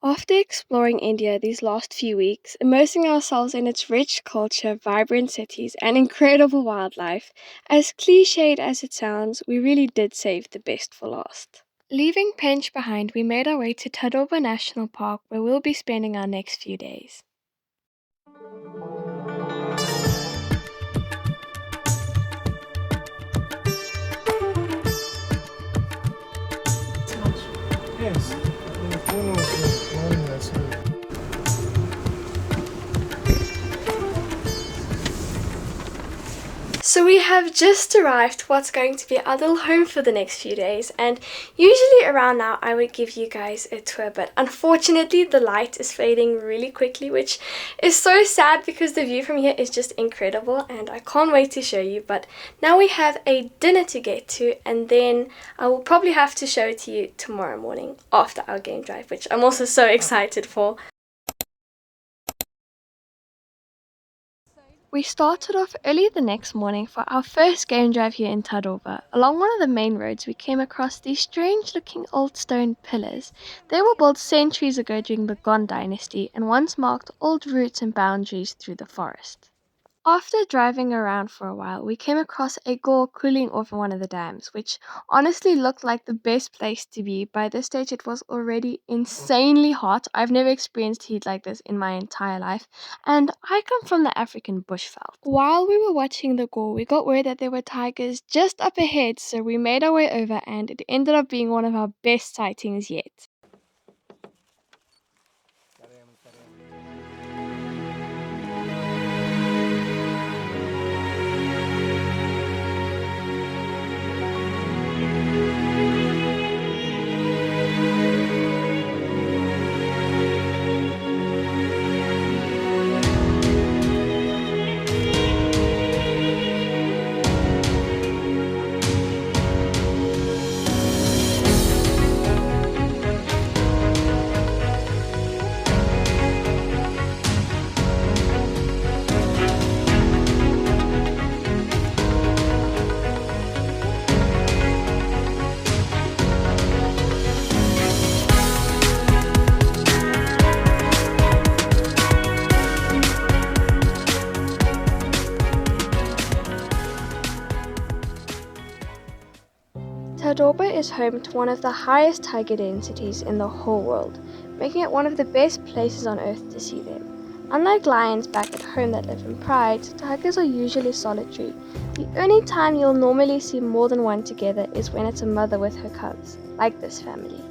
After exploring India these last few weeks, immersing ourselves in its rich culture, vibrant cities, and incredible wildlife, as cliched as it sounds, we really did save the best for last. Leaving Pench behind, we made our way to Tadoba National Park, where we'll be spending our next few days. Yes, the phone was morning as well. So we have just arrived to what's going to be our little home for the next few days, and usually around now I would give you guys a tour, but unfortunately the light is fading really quickly, which is so sad because the view from here is just incredible and I can't wait to show you. But now we have a dinner to get to, and then I will probably have to show it to you tomorrow morning after our game drive, which I'm also so excited for. We started off early the next morning for our first game drive here in Tadoba. Along one of the main roads, we came across these strange looking old stone pillars. They were built centuries ago during the Gond dynasty and once marked old routes and boundaries through the forest. After driving around for a while, we came across a gore cooling off in one of the dams, which honestly looked like the best place to be. By this stage, it was already insanely hot. I've never experienced heat like this in my entire life, and I come from the African bushveld. While we were watching the gore, we got word that there were tigers just up ahead, so we made our way over, and it ended up being one of our best sightings yet. Tadoba is home to one of the highest tiger densities in the whole world, making it one of the best places on earth to see them. Unlike lions back at home that live in pride, tigers are usually solitary. The only time you'll normally see more than one together is when it's a mother with her cubs, like this family.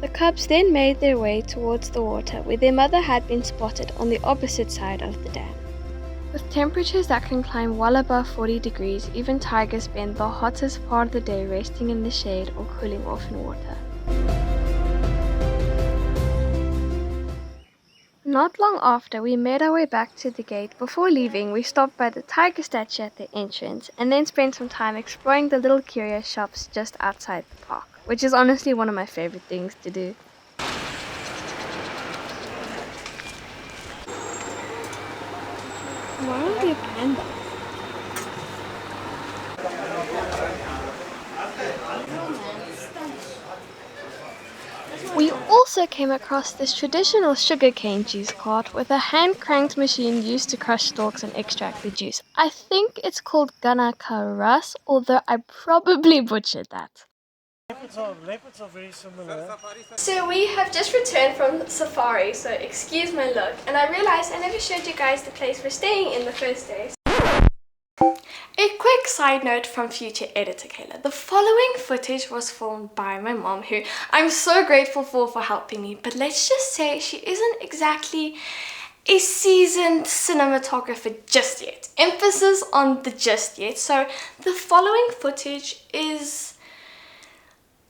The cubs then made their way towards the water where their mother had been spotted on the opposite side of the dam. With temperatures that can climb well above 40 degrees, even tigers spend the hottest part of the day resting in the shade or cooling off in water. Not long after, we made our way back to the gate. Before leaving, we stopped by the tiger statue at the entrance and then spent some time exploring the little curio shops just outside the park, which is honestly one of my favorite things to do. Why are there pandas? We also came across this traditional sugarcane juice cart with a hand-cranked machine used to crush stalks and extract the juice. I think it's called Ganakaras, although I probably butchered that. Leopards are very similar. So we have just returned from safari, so excuse my look, and I realized I never showed you guys the place we're staying in the first day. A quick side note from future editor Kayla. The following footage was filmed by my mom, who I'm so grateful for helping me, but let's just say she isn't exactly a seasoned cinematographer just yet. Emphasis on the just yet. So the following footage is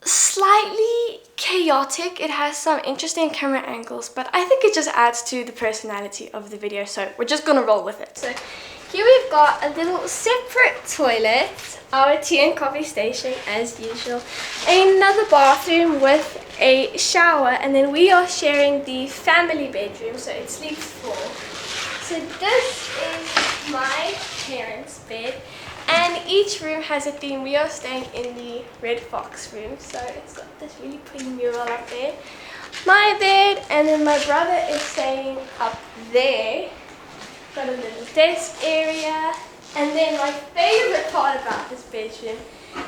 slightly chaotic. It has some interesting camera angles, but I think it just adds to the personality of the video, so we're just gonna roll with it. So here we've got a little separate toilet, our tea and coffee station as usual, another bathroom with a shower, and then we are sharing the family bedroom, so it sleeps four. So this is my parents' bed, and each room has a theme. We are staying in the Red Fox room, so it's got this really pretty mural up there. My bed, and then my brother is staying up there. Got a little desk area, and then my favorite part about this bedroom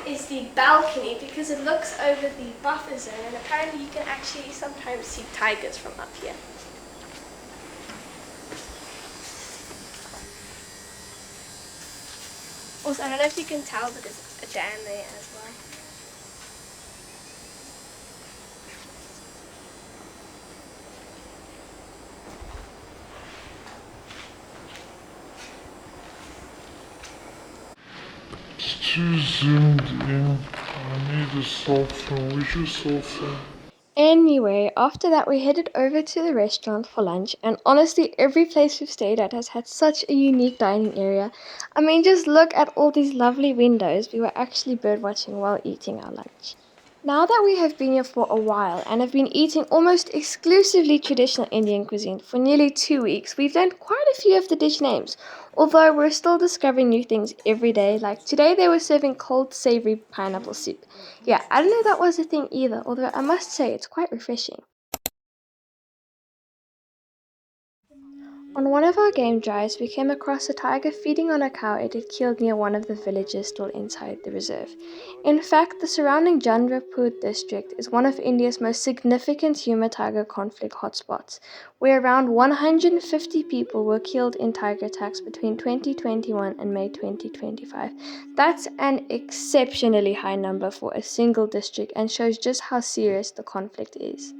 is the balcony, because it looks over the buffer zone, and apparently you can actually sometimes see tigers from up here. Also, I don't know if you can tell, but there's a dam there as well. It's too zoomed in. I need to soften. Would you soften? Anyway, after that we headed over to the restaurant for lunch, and honestly every place we've stayed at has had such a unique dining area. I mean, just look at all these lovely windows. We were actually bird watching while eating our lunch. Now that we have been here for a while and have been eating almost exclusively traditional Indian cuisine for nearly 2 weeks, we've learned quite a few of the dish names, although we're still discovering new things every day. Like today they were serving cold savory pineapple soup. Yeah, I didn't know that was a thing either, although I must say it's quite refreshing. On one of our game drives, we came across a tiger feeding on a cow it had killed near one of the villages still inside the reserve. In fact, the surrounding Chandrapur district is one of India's most significant human-tiger conflict hotspots, where around 150 people were killed in tiger attacks between 2021 and May 2025. That's an exceptionally high number for a single district and shows just how serious the conflict is.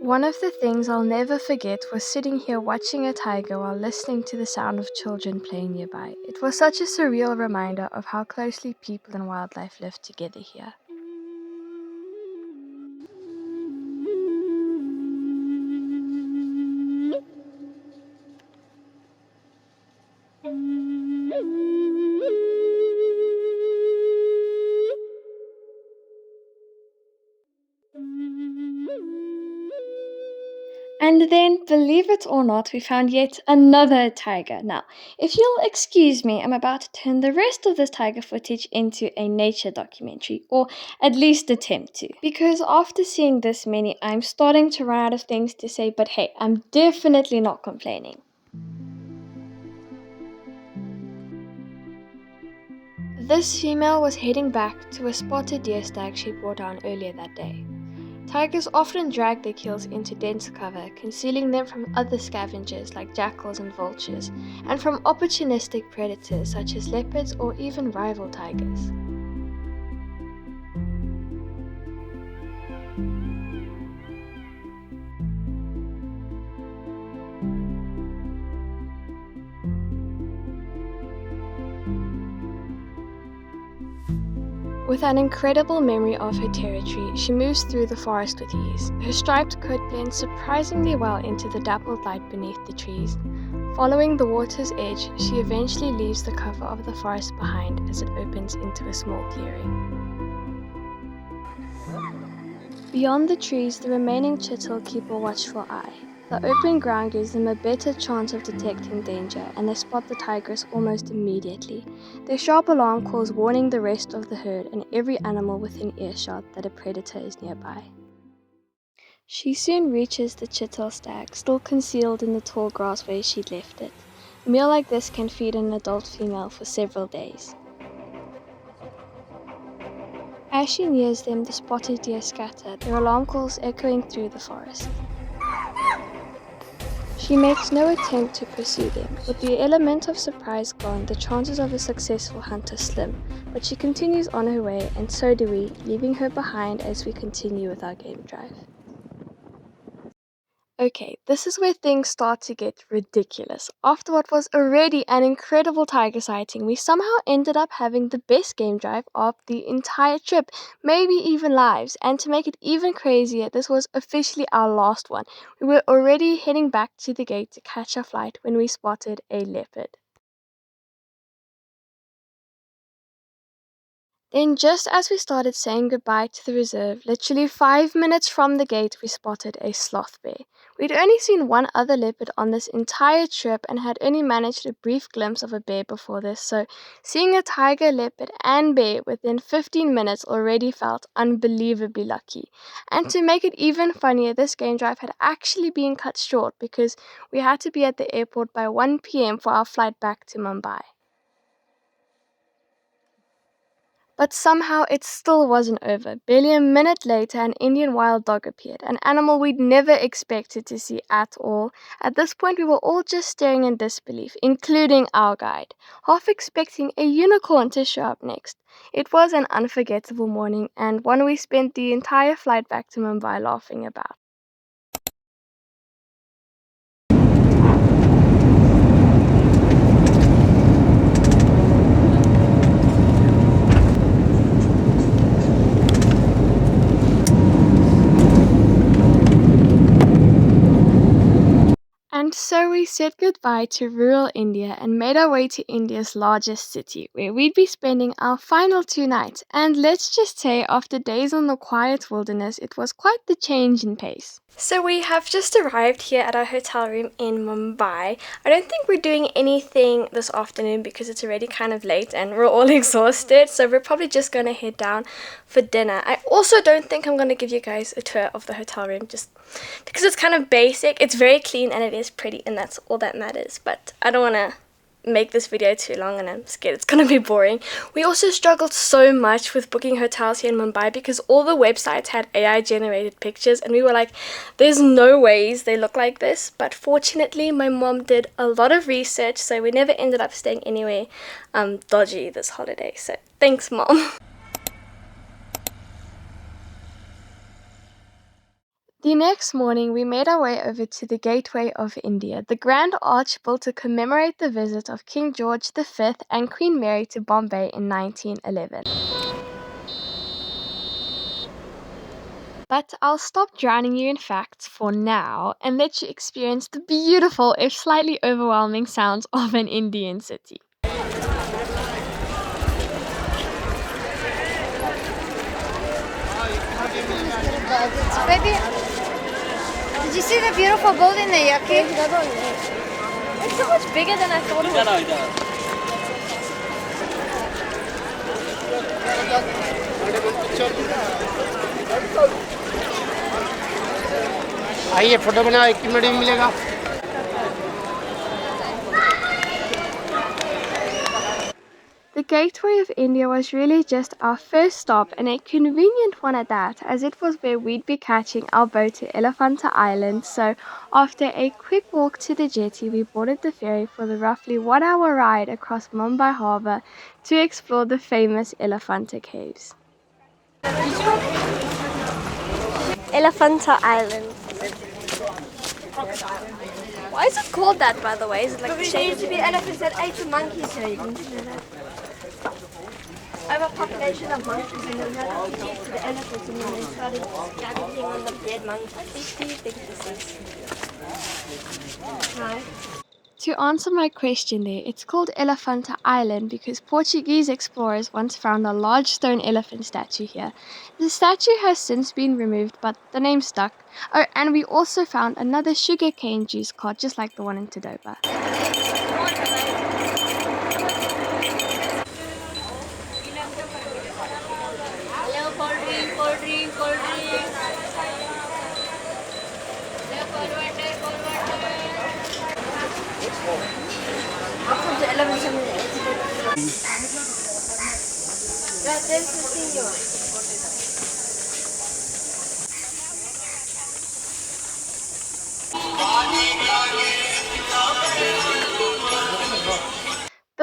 One of the things I'll never forget was sitting here watching a tiger while listening to the sound of children playing nearby. It was such a surreal reminder of how closely people and wildlife live together here. And then, believe it or not, we found yet another tiger. Now, if you'll excuse me, I'm about to turn the rest of this tiger footage into a nature documentary, or at least attempt to. Because after seeing this many, I'm starting to run out of things to say, but hey, I'm definitely not complaining. This female was heading back to a spotted deer stag she brought down earlier that day. Tigers often drag their kills into dense cover, concealing them from other scavengers like jackals and vultures, and from opportunistic predators such as leopards or even rival tigers. With an incredible memory of her territory, she moves through the forest with ease. Her striped coat blends surprisingly well into the dappled light beneath the trees. Following the water's edge, she eventually leaves the cover of the forest behind as it opens into a small clearing. Beyond the trees, the remaining chittle keep a watchful eye. The open ground gives them a better chance of detecting danger, and they spot the tigress almost immediately. Their sharp alarm calls warning the rest of the herd and every animal within earshot that a predator is nearby. She soon reaches the chittle stag, still concealed in the tall grass where she'd left it. A meal like this can feed an adult female for several days. As she nears them, the spotted deer scatter, their alarm calls echoing through the forest. She makes no attempt to pursue them. With the element of surprise gone, the chances of a successful hunt are slim, but she continues on her way, and so do we, leaving her behind as we continue with our game drive. Okay, this is where things start to get ridiculous. After what was already an incredible tiger sighting, we somehow ended up having the best game drive of the entire trip, maybe even lives. And to make it even crazier, this was officially our last one. We were already heading back to the gate to catch our flight when we spotted a leopard. Then, just as we started saying goodbye to the reserve, literally 5 minutes from the gate, we spotted a sloth bear. We'd only seen one other leopard on this entire trip and had only managed a brief glimpse of a bear before this, so seeing a tiger, leopard, and bear within 15 minutes already felt unbelievably lucky. And to make it even funnier, this game drive had actually been cut short because we had to be at the airport by 1 p.m. for our flight back to Mumbai. But somehow it still wasn't over. Barely a minute later, an Indian wild dog appeared, an animal we'd never expected to see at all. At this point, we were all just staring in disbelief, including our guide, half expecting a unicorn to show up next. It was an unforgettable morning, and one we spent the entire flight back to Mumbai laughing about. And so we said goodbye to rural India and made our way to India's largest city, where we'd be spending our final 2 nights. And let's just say, after days on the quiet wilderness, it was quite the change in pace. So we have just arrived here at our hotel room in Mumbai. I don't think we're doing anything this afternoon because it's already kind of late and we're all exhausted. So we're probably just going to head down for dinner. I also don't think I'm going to give you guys a tour of the hotel room just because it's kind of basic. It's very clean and it is pretty, and that's all that matters. But I don't want to make this video too long and I'm scared it's gonna be boring. We also struggled so much with booking hotels here in Mumbai because all the websites had AI generated pictures and we were like, there's no ways they look like this. But fortunately my mom did a lot of research, so we never ended up staying anywhere dodgy this holiday. So thanks, Mom. The next morning, we made our way over to the Gateway of India, the grand arch built to commemorate the visit of King George V and Queen Mary to Bombay in 1911. But I'll stop drowning you in facts for now and let you experience the beautiful, if slightly overwhelming, sounds of an Indian city. Baby, did you see the beautiful boat in the Yaki? It's so much bigger than I thought it was. आइए photo बनाओ 1 minute में मिलेगा। The Gateway of India was really just our first stop, and a convenient one at that, as it was where we'd be catching our boat to Elephanta Island. So after a quick walk to the jetty, we boarded the ferry for the roughly 1 hour ride across Mumbai harbour to explore the famous Elephanta caves. Elephanta Island. Why is it called that, by the way? Is it like Because there used to be elephants that ate the monkeys here. You didn't know that. Overpopulation of monkeys, and then that introduced to the elephants, and then they started scavenging on the dead monkeys. What do you think this is? No. To answer my question there, it's called Elephanta Island because Portuguese explorers once found a large stone elephant statue here. The statue has since been removed, but the name stuck. Oh, and we also found another sugarcane juice cart just like the one in Tadoba. The elephants and the there's the senior.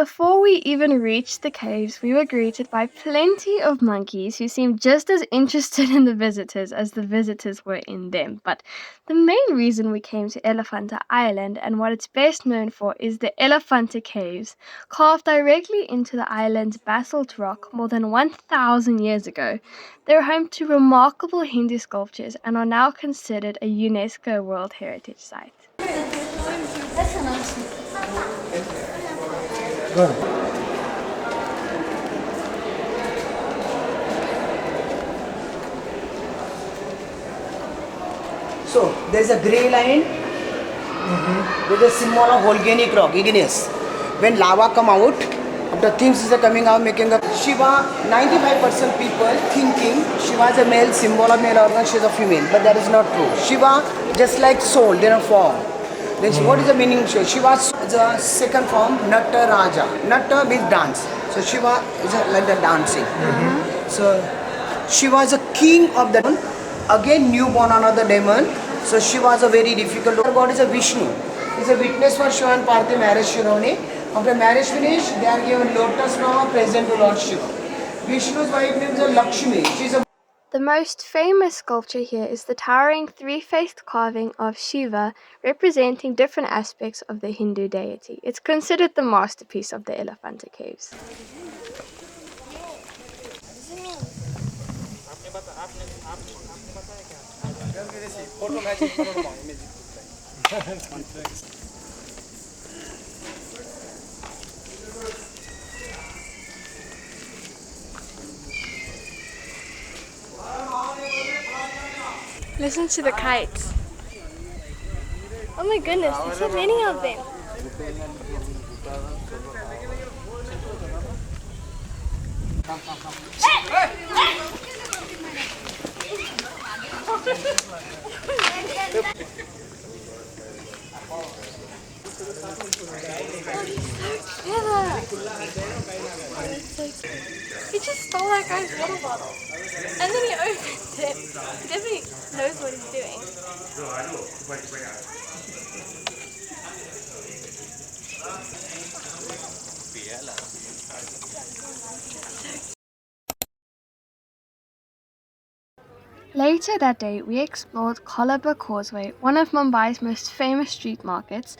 Before we even reached the caves, we were greeted by plenty of monkeys who seemed just as interested in the visitors as the visitors were in them. But the main reason we came to Elephanta Island and what it's best known for is the Elephanta Caves, carved directly into the island's basalt rock more than 1,000 years ago. They're home to remarkable Hindu sculptures and are now considered a UNESCO World Heritage Site. So there's a grey line with a symbol of volcanic rock, igneous. When lava come out, the things are coming out making a Shiva. 95% people thinking Shiva is a male, symbol of male organ, she is a female, but that is not true. Shiva just like soul, they are form. Then what is the meaning of Shiva? Shiva is the second form, Natta Raja. Natta means dance. So Shiva is like the dancing. So Shiva is a king of the demon. Again newborn another demon. So Shiva is a very difficult. Our God is a Vishnu. He is a witness for Shiva and Parthi marriage ceremony. After marriage finish, they are given lotus flower present to Lord Shiva. Vishnu's wife name is Lakshmi. She is a The most famous sculpture here is the towering three-faced carving of Shiva representing different aspects of the Hindu deity. It's considered the masterpiece of the Elephanta Caves. Listen to the kites. Oh my goodness, there's so many of them. He just stole that guy's water bottle. And then he opened it. He definitely knows what he's doing. Later that day, we explored Tadoba Causeway, one of Mumbai's most famous street markets.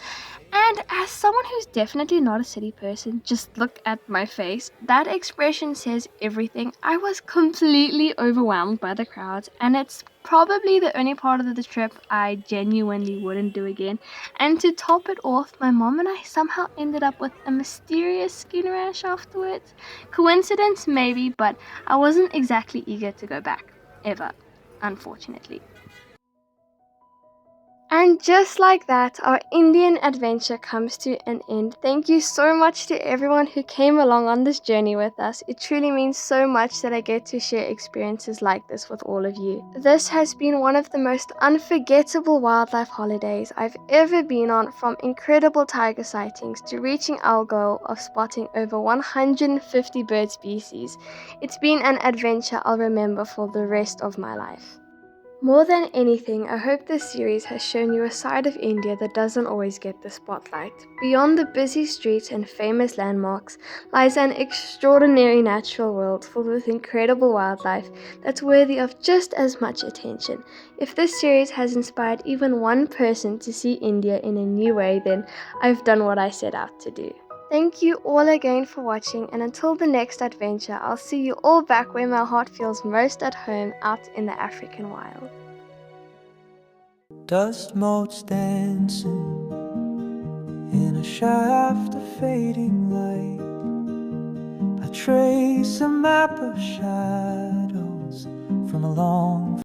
And as someone who's definitely not a city person, just look at my face. That expression says everything. I was completely overwhelmed by the crowds, and it's probably the only part of the trip I genuinely wouldn't do again. And to top it off, my mom and I somehow ended up with a mysterious skin rash afterwards. Coincidence, maybe, but I wasn't exactly eager to go back. Ever. Unfortunately. And just like that, our Indian adventure comes to an end. Thank you so much to everyone who came along on this journey with us. It truly means so much that I get to share experiences like this with all of you. This has been one of the most unforgettable wildlife holidays I've ever been on, from incredible tiger sightings to reaching our goal of spotting over 150 bird species. It's been an adventure I'll remember for the rest of my life. More than anything, I hope this series has shown you a side of India that doesn't always get the spotlight. Beyond the busy streets and famous landmarks lies an extraordinary natural world filled with incredible wildlife that's worthy of just as much attention. If this series has inspired even one person to see India in a new way, then I've done what I set out to do. Thank you all again for watching, and until the next adventure, I'll see you all back where my heart feels most at home, out in the African wild. Dust motes dancing in a shaft of fading light. I trace a map of shadows from a long